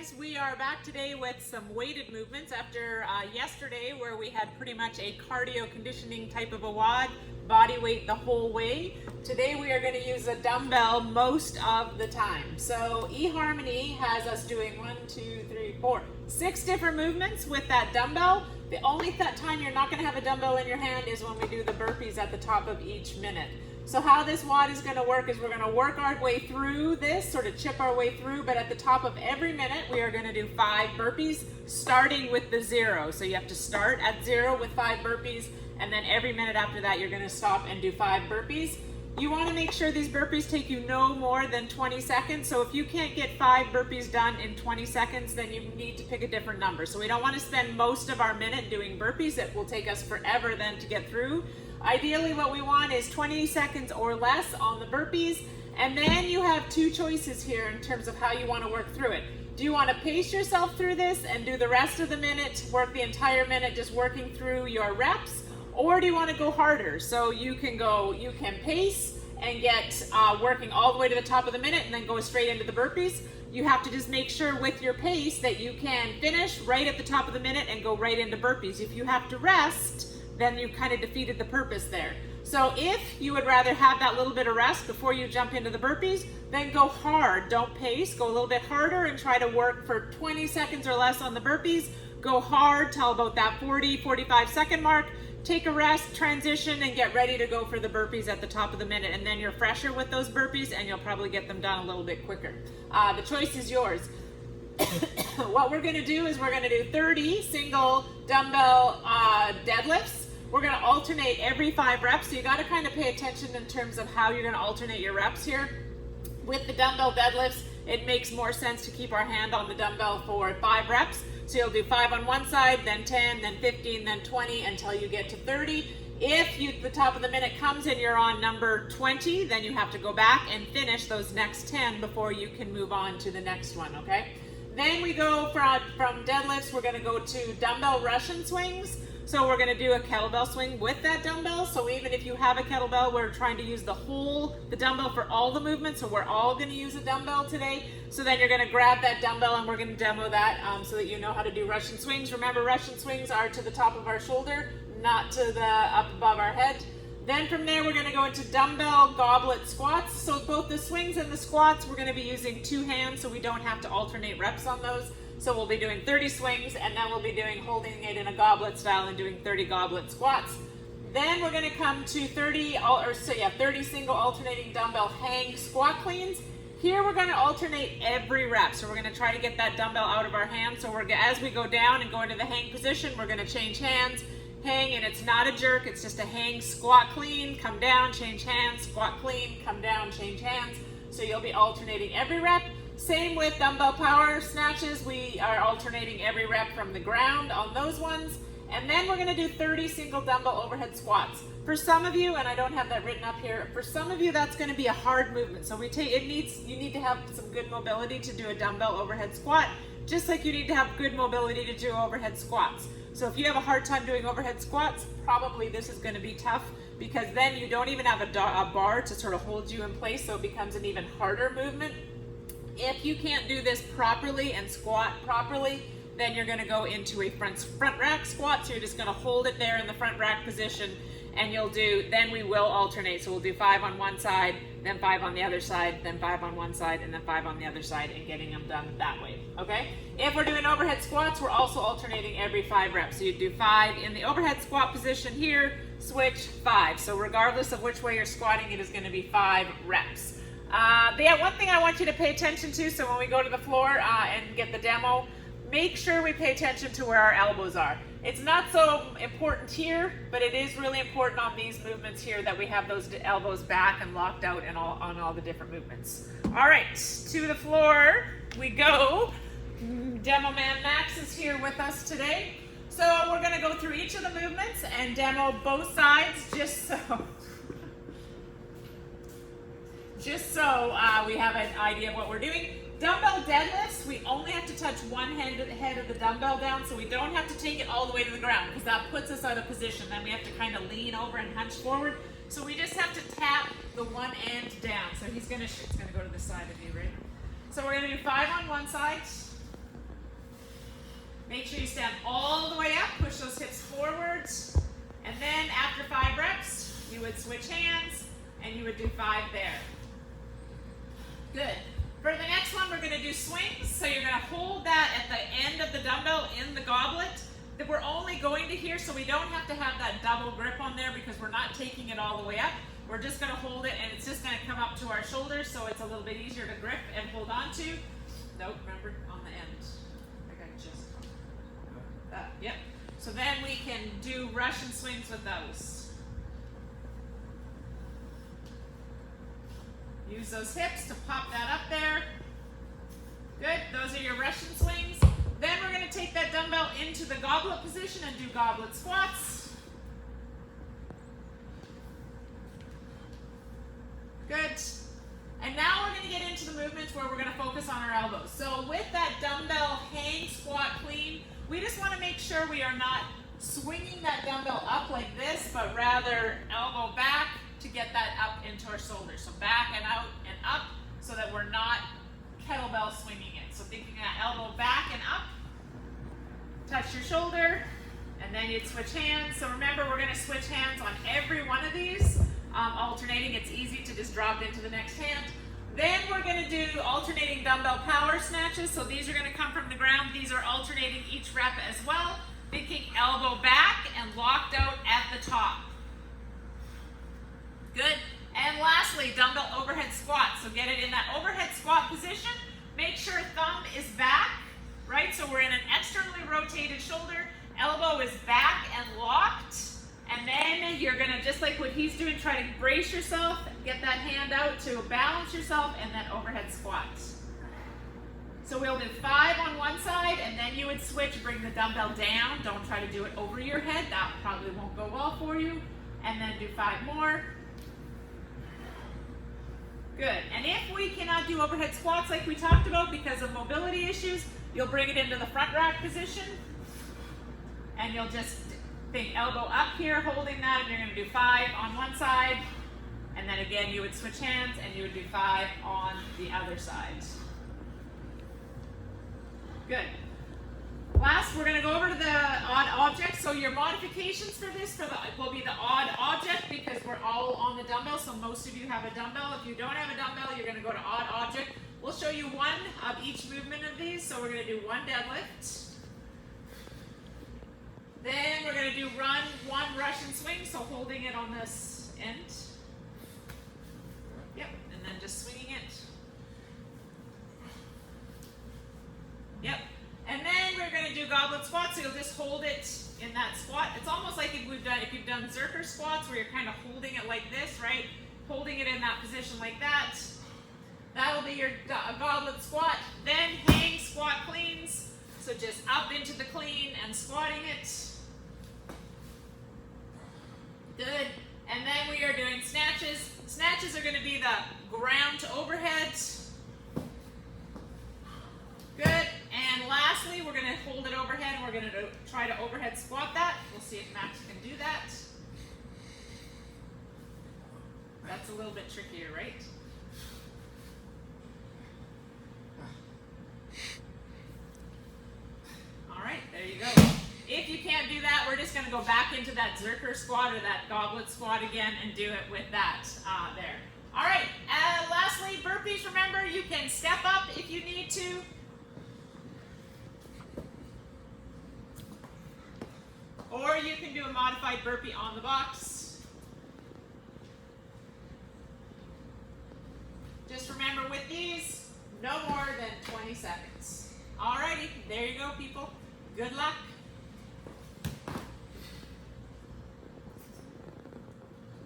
guys, we are back today with some weighted movements after yesterday where we had pretty much a cardio conditioning type of a WOD, body weight the whole way. Today we are going to use a dumbbell most of the time. So eHarmony has us doing 6 different movements with that dumbbell. The only time you're not going to have a dumbbell in your hand is when we do the burpees at the top of each minute. So how this WOD is going to work is we're going to work our way through this, sort of chip our way through, but at the top of every minute we are going to do 5 burpees, starting with the 0. So you have to start at 0 with 5 burpees, and then every minute after that you're going to stop and do 5 burpees. You want to make sure these burpees take you no more than 20 seconds. So if you can't get 5 burpees done in 20 seconds, then you need to pick a different number. So we don't want to spend most of our minute doing burpees. It will take us forever then to get through. Ideally, what we want is 20 seconds or less on the burpees, and then you have 2 choices here in terms of how you want to work through it. Do you want to pace yourself through this and do the rest of the minute, work the entire minute just working through your reps, or do you want to go harder? So you can pace and get working all the way to the top of the minute and then go straight into the burpees. You have to just make sure with your pace that you can finish right at the top of the minute and go right into burpees. If you have to rest, then you kind of defeated the purpose there. So if you would rather have that little bit of rest before you jump into the burpees, then go hard. Don't pace, go a little bit harder and try to work for 20 seconds or less on the burpees. Go hard till about that 45 second mark. Take a rest, transition, and get ready to go for the burpees at the top of the minute. And then you're fresher with those burpees and you'll probably get them done a little bit quicker. The choice is yours. What we're gonna do is we're gonna do 30 single dumbbell deadlifts. We're going to alternate every 5 reps, so you got to kind of pay attention in terms of how you're going to alternate your reps here. With the dumbbell deadlifts, it makes more sense to keep our hand on the dumbbell for 5 reps. So you'll do 5 on one side, then 10, then 15, then 20 until you get to 30. If the top of the minute comes and you're on number 20, then you have to go back and finish those next 10 before you can move on to the next one, okay? Then we go from deadlifts, we're going to go to dumbbell Russian swings. So we're going to do a kettlebell swing with that dumbbell. So even if you have a kettlebell, we're trying to use the dumbbell for all the movements. So we're all going to use a dumbbell today. So then you're going to grab that dumbbell and we're going to demo that so that you know how to do Russian swings. Remember, Russian swings are to the top of our shoulder, not to the up above our head. Then from there, we're going to go into dumbbell goblet squats. So both the swings and the squats, we're going to be using 2 hands so we don't have to alternate reps on those. So we'll be doing 30 swings and then we'll be holding it in a goblet style and doing 30 goblet squats. Then we're going to come to 30 single alternating dumbbell hang squat cleans. Here we're going to alternate every rep. So we're going to try to get that dumbbell out of our hands. So as we go down and go into the hang position, we're going to change hands, hang, and it's not a jerk, it's just a hang squat clean, come down, change hands, squat clean, come down, change hands. So you'll be alternating every rep. Same with dumbbell power snatches. We are alternating every rep from the ground on those ones. And then we're going to do 30 single dumbbell overhead squats. For some of you, and I don't have that written up here, for some of you that's going to be a hard movement. So you need to have some good mobility to do a dumbbell overhead squat, just like you need to have good mobility to do overhead squats. So if you have a hard time doing overhead squats, probably this is going to be tough because then you don't even have a bar to sort of hold you in place, so it becomes an even harder movement. If you can't do this properly and squat properly, then you're going to go into a front rack squat. So you're just going to hold it there in the front rack position, and then we will alternate. So we'll do 5 on one side, then 5 on the other side, then 5 on one side, and then 5 on the other side, and getting them done that way, okay? If we're doing overhead squats, we're also alternating every 5 reps. So you do 5 in the overhead squat position here, switch 5. So regardless of which way you're squatting, it is going to be 5 reps. One thing I want you to pay attention to, so when we go to the floor and get the demo, make sure we pay attention to where our elbows are. It's not so important here, but it is really important on these movements here that we have those elbows back and locked out and on all the different movements. All right, to the floor we go. Demo Man Max is here with us today. So we're going to go through each of the movements and demo both sides just so we have an idea of what we're doing. Dumbbell deadlifts, we only have to touch one head of the dumbbell down, so we don't have to take it all the way to the ground because that puts us out of position. Then we have to kind of lean over and hunch forward. So we just have to tap the one end down. So it's going to go to the side of you, right? So we're going to do 5 on one side, Make sure you stand all the way up, push those hips forwards, and then after 5 reps, you would switch hands, and you would do 5 there. Good. For the next one, we're going to do swings. So you're going to hold that at the end of the dumbbell in the goblet. That we're only going to here, so we don't have to have that double grip on there because we're not taking it all the way up. We're just going to hold it, and it's just going to come up to our shoulders, so it's a little bit easier to grip and hold on to. Nope, remember, on the end. I got just that. Yep. So then we can do Russian swings with those. Use those hips to pop that up there. Good, those are your Russian swings. Then we're going to take that dumbbell into the goblet position and do goblet squats. Good. And now we're going to get into the movements where we're going to focus on our elbows. So with that dumbbell hang squat clean, we just want to make sure we are not swinging that dumbbell up like this, but rather elbow back to get that up into our shoulders. So back and out and up so that we're not kettlebell swinging it. So thinking that elbow back and up, touch your shoulder, and then you'd switch hands. So remember, we're going to switch hands on every one of these, alternating. It's easy to just drop into the next hand. Then we're going to do alternating dumbbell power snatches. So these are going to come from the ground. These are alternating each rep as well. Thinking elbow back and locked out at the top. Good. And lastly, dumbbell overhead squat. So get it in that overhead squat position. Make sure thumb is back, right? So we're in an externally rotated shoulder. Elbow is back and locked. And then you're going to, just like what he's doing, try to brace yourself, get that hand out to balance yourself, and then overhead squat. So we'll do 5 on one side, and then you would switch, bring the dumbbell down. Don't try to do it over your head. That probably won't go well for you. And then do 5 more. Good. And if we cannot do overhead squats like we talked about because of mobility issues, you'll bring it into the front rack position. And you'll just think elbow up here, holding that, and you're going to do 5 on one side. And then again, you would switch hands, and you would do 5 on the other side. Good. Last, we're going to go over to the odd object. So your modifications for this will be the odd object because we're all on the dumbbell. So most of you have a dumbbell. If you don't have a dumbbell, you're going to go to odd object. We'll show you one of each movement of these. So we're going to do 1 deadlift. Then we're going to do 1 Russian swing. So holding it on this end. Yep. And then just swinging it. Yep. And then we're going to do goblet squats, so you'll just hold it in that squat. It's almost like if you've done Zercher squats where you're kind of holding it like this, right? Holding it in that position like that. That'll be your goblet squat. Then hang squat cleans. So just up into the clean and squatting it. Good. And then we are doing snatches. Snatches are going to be the ground to overhead. Good. And lastly, we're going to hold it overhead, and we're going to try to overhead squat that. We'll see if Max can do that. That's a little bit trickier, right? All right, there you go. If you can't do that, we're just going to go back into that Zercher squat or that goblet squat again and do it with that there. All right, lastly, burpees. Remember, you can step up if you need to. Or you can do a modified burpee on the box. Just remember with these, no more than 20 seconds. Alrighty, there you go, people. Good luck.